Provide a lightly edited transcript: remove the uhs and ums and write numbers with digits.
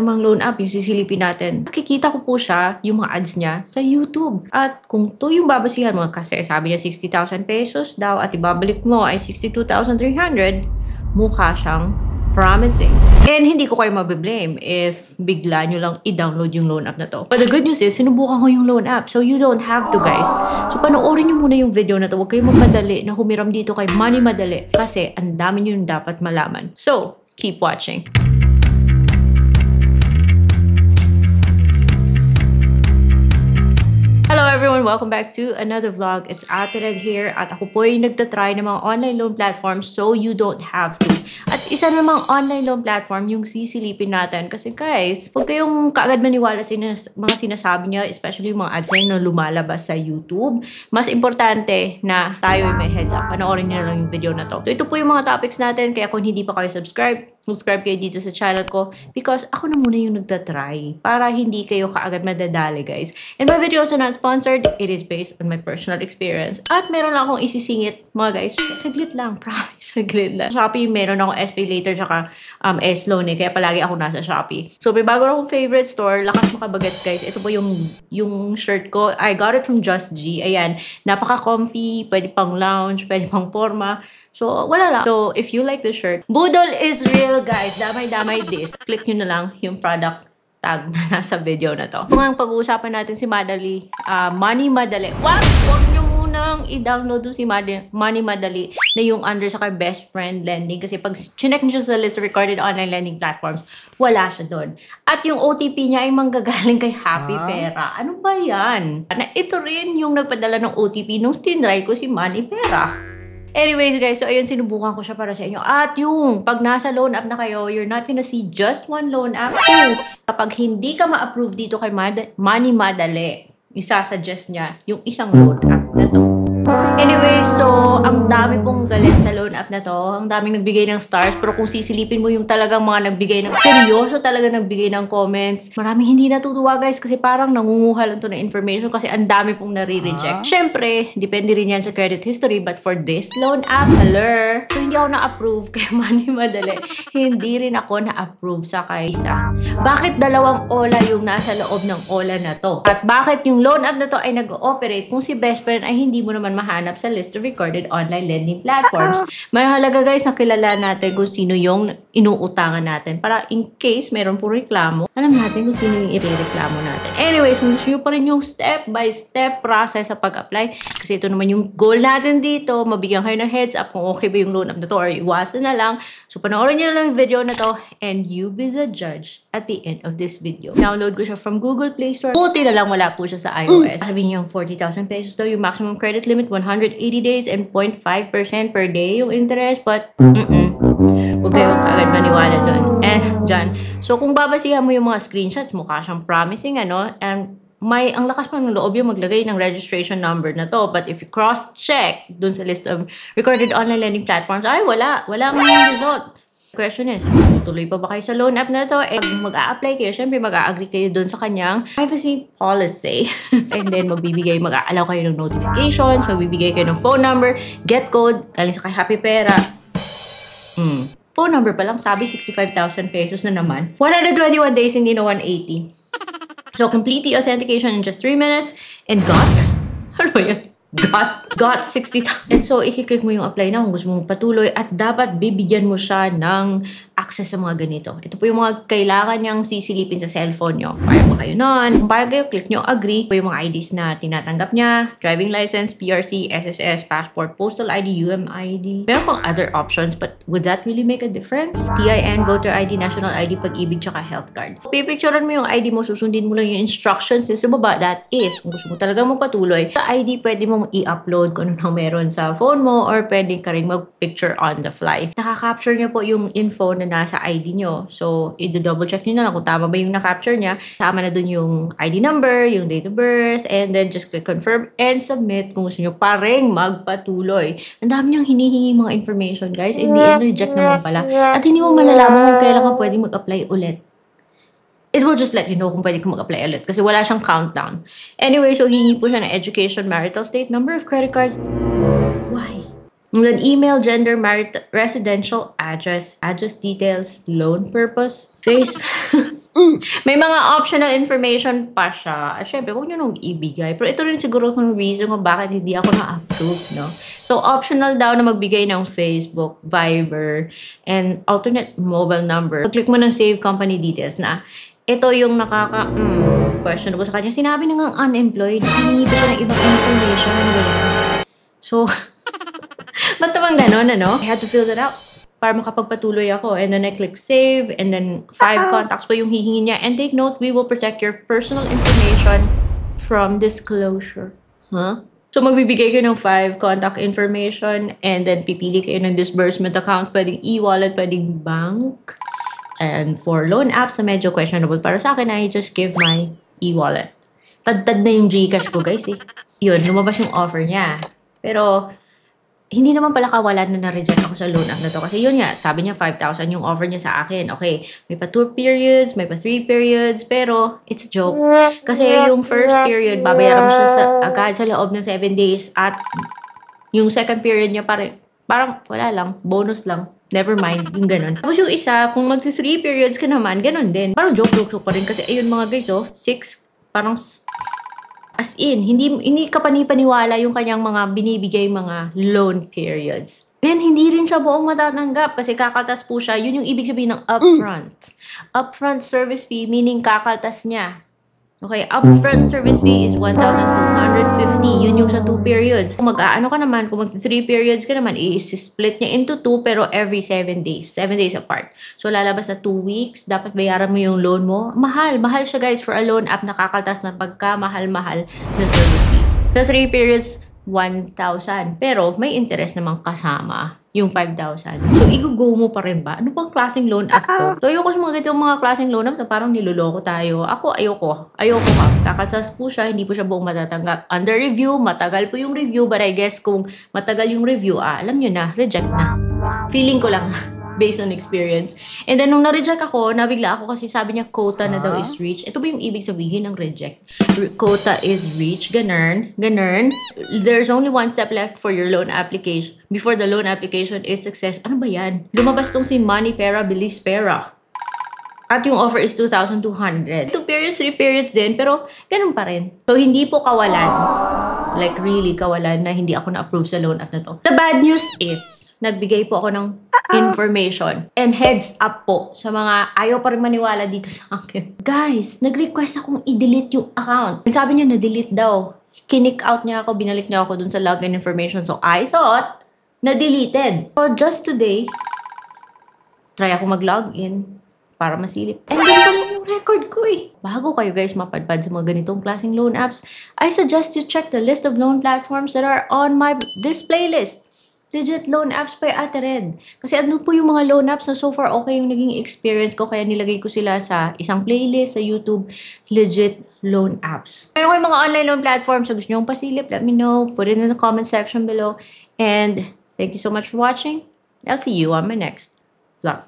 namang loan app yung sisilipin natin. Nakikita ko po siya, yung mga ads niya sa YouTube. At kung to yung babasihan mo, kasi sabi niya 60,000 pesos daw at ibabalik mo ay 62,300, mukha siyang promising. And hindi ko kayo mabiblame if bigla nyo lang i-download yung loan app na to. But the good news is, sinubukan ko yung loan app. So you don't have to, guys. So panoorin nyo muna yung video na to. Huwag kayong magmadali na humiram dito kay Money Madali. Kasi ang dami nyo yung dapat malaman. So, keep watching. Hello everyone! Welcome back to another vlog. It's Ate Red here at ako po yung nagtatry ng mga online loan platforms so you don't have to. At isa namang online loan platform yung sisilipin natin kasi guys, huwag kayong kaagad maniwala sa mga sinasabi niya, especially yung mga ads na lumalabas sa YouTube. Mas importante na tayo may heads up. Panoorin niyo lang yung video na to. So ito po yung mga topics natin kaya kung hindi pa kayo subscribe kayo dito sa channel ko because ako na muna yung nagtatry para hindi kayo kaagad madadali guys. And my videos are not sponsored. It is based on my personal experience. At meron lang akong isisingit mga guys. Saglit lang. Promise. Saglit lang. Shopee, meron akong SPay Later tsaka S-Loan kaya palagi ako nasa Shopee. So may bago akong favorite store. Lakas makabagets guys. Ito po yung shirt ko. I got it from Just G. Ayan. Napaka-comfy. Pwede pang lounge. Pwede pang forma. So, wala lang. So, if you like the shirt, Budol is real, guys. Damay-damay this. Click nyo na lang yung product tag na nasa video na to. Kung ang pag-uusapan natin si Madali, Money Madali. Wag nyo munang i-download si Money Madali na yung under sa best friend lending. Kasi pag chinek nyo sa list of recorded online lending platforms, wala siya doon. At yung OTP niya ay manggagaling kay Happy Pera. Ano ba yan? Na ito rin yung nagpadala ng OTP nung tinry ko si Money Pera. Anyways guys, so ayun, sinubukan ko siya para sa inyo. At yung pag nasa loan app na kayo, you're not gonna see just one loan app. Kapag hindi ka ma-approve dito kay Money Madali, isasuggest niya yung isang loan app na to. Anyway, so ang dami pong galit sa loan app na to. Ang daming nagbigay ng stars. Pero kung sisilipin mo yung talagang mga nagbigay ng seryoso talaga nagbigay ng comments, maraming hindi natutuwa guys kasi parang nangunguha lang to na information kasi ang dami pong nare-reject. Syempre, depende rin yan sa credit history but for this loan app, hello. So hindi ako na-approve kay Money Madali. Hindi rin ako na-approve sa kaysa. Bakit dalawang OLA yung nasa loob ng OLA na to? At bakit yung loan app na to ay nag-ooperate kung si best friend ay hindi mo naman mahanap sa list of recorded online lending platforms? May halaga guys na kilala natin kung sino yung inuutangan natin para in case meron po reklamo, alam natin kung sino yung irereklamo natin. Anyways, kung gusto nyo pa rin yung step-by-step process sa pag-apply, kasi ito naman yung goal natin dito, mabigyan kayo ng heads up kung okay ba yung loan app na to or iwasan na lang. So panoorin nyo na lang yung video na to and you be the judge at the end of this video. Download ko siya from Google Play Store. Buti na lang wala po siya sa iOS. Sabihin niyo 40,000 pesos daw yung maximum credit limit, 180 days and 0.5% per day yung interest, but huwag kayong kaagad maniwala dyan. So kung babasihan mo yung mga screenshots, mukha siyang promising, ano, and ang lakas pa ng loob yung maglagay ng registration number na to. But if you cross-check dun sa list of recorded online lending platforms, ay wala ang result. Question is, tutuloy pa ba kayo sa loan app na to? Eh, mag-a-apply kayo, syempre mag-a-agree kayo dun sa kanyang privacy policy. And then, mag-a-allow kayo ng notifications, magbibigay kayo ng phone number, get code, galing sa kay Happy Pera. Phone number pa lang, sabi 65,000 pesos na naman. 121 days, hindi na 180. So, complete the authentication in just 3 minutes and ano ba yan? Got 60,000. And so, ikiklik mo yung apply na kung gusto mong patuloy at dapat bibigyan mo siya ng access sa mga ganito. Ito po yung mga kailangan niyang sisilipin sa cellphone nyo. Payag ba kayo nun? Kung payag kayo, click nyo agree. Ito po yung mga IDs na tinatanggap niya. Driving license, PRC, SSS, passport, postal ID, UMID. Meron pang other options but would that really make a difference? TIN, voter ID, national ID, pag-ibig, tsaka health card. Pipicturean mo yung ID mo, susundin mo lang yung instructions sa baba. That is, kung gusto mo talaga magpatuloy, sa ID pwede mo i-upload kung ano nang meron sa phone mo or pwede ka rin mag-picture on the fly. Nakaka-capture niya po yung info na nasa ID nyo. So, i-double check nyo na lang kung tama ba yung na-capture niya. Tama na dun yung ID number, yung date of birth, and then just click confirm and submit kung gusto nyo pa rin magpatuloy. Ang dami niyang hinihingi mga information, guys. In the end, reject naman pala. At hindi mo malalaman kung kailan ka pwede mag-apply ulit. It will just let you know kung pwede ka mag-apply ulit kasi wala siyang countdown. Anyway, so hihingi po siya ng education, marital state, number of credit cards. Why? And then email, gender, residential address, address details, loan purpose, face. May mga optional information pa siya. At syempre, huwag nyo nung ibigay. Pero ito rin siguro kung reason kung bakit hindi ako na-approve, no? So, optional daw na magbigay ng Facebook, Viber, and alternate mobile number. Click mo ng save company details na ito yung questionable sa kanya. Sinabi na nga unemployed. Hiningi pa ng ibang information. So, ba't naman ganon, ano? I had to fill that out para makapagpatuloy ako. And then I click save, and then 5 contacts pa yung hihingi niya. And take note, we will protect your personal information from disclosure. Huh? So, magbibigay kayo ng 5 contact information, and then pipili kayo ng disbursement account, pwedeng e-wallet, pwedeng bank. And for loan apps na medyo questionable para sa akin, I just give my e-wallet. Tad-tad na yung Gcash ko, guys, eh. Yun, lumabas yung offer niya. Pero, hindi naman pala kawalan na na-reject ako sa loan app na to. Kasi yun nga, sabi niya 5,000 yung offer niya sa akin. Okay, may pa 2 periods, may pa 3 periods, pero it's a joke. Kasi yung first period, babayaran mo siya agad sa loob ng 7 days at yung second period niya parang wala lang, bonus lang. Never mind, yung ganun. Tapos yung isa, kung mag-3 periods ka naman, ganun din. Parang joke pa rin kasi ayun mga guys, 6, parang as in, hindi ka panipaniwala yung kanyang mga binibigay mga loan periods. And hindi rin siya buong matatanggap kasi kakaltas po siya. Yun yung ibig sabihin ng upfront. Upfront service fee, meaning kakaltas niya. Okay, upfront service fee is 1,250. Yun yung sa 2 periods. Kung mag-aano ka naman, kung mag-3 periods ka naman, i-split niya into 2 pero every 7 days. 7 days apart. So, lalabas na 2 weeks. Dapat bayaran mo yung loan mo. Mahal. Mahal siya guys for a loan app na kakaltas na pagka mahal-mahal na service fee. Sa 3 periods, 1,000. Pero, may interest namang kasama yung 5,000. So, i-go mo pa rin ba? Ano bang klaseng loan app to? So, ayoko sa mga ganitong mga klaseng loan app na parang niloloko tayo. Ako, ayoko. Ayoko ka. Kakalsas po siya, hindi po siya buong matatanggap. Under review, matagal po yung review, but I guess kung matagal yung review, alam nyo na, reject na. Feeling ko lang. Based on experience. And then, nung na-reject ako, nabigla ako kasi sabi niya, quota na daw is reached. Ito ba yung ibig sabihin ng reject? Quota is reached. Ganun. There's only 1 step left for your loan application. Before the loan application is success. Ano ba yan? Lumabas tong si Money Pera, Bilis Pera. At yung offer is 2,200. 2 periods, 3 periods din, pero ganun pa rin. So, hindi po kawalan. Like, really kawalan na hindi ako na-approve sa loan app na to. The bad news is, nagbigay po ako ng information. And heads up po sa mga ayaw pa rin maniwala dito sa akin. Guys, nag-request akong i-delete yung account. And sabi niya, na-delete daw. Kinick out niya ako, binalik niya ako dun sa login information. So, I thought, na-deleted. So, just today, try ako mag-login para masilip. And then, yung record ko eh. Bago kayo guys mapadpad sa mga ganitong klaseng loan apps, I suggest you check the list of loan platforms that are on this playlist. Legit loan apps by Ate Red. Kasi ano po yung mga loan apps na so far okay yung naging experience ko, kaya nilagay ko sila sa isang playlist sa YouTube. Legit loan apps. Meron kayong mga online loan platforms, so gusto nyo pasilip, let me know. Put it in the comment section below. And thank you so much for watching. I'll see you on my next vlog.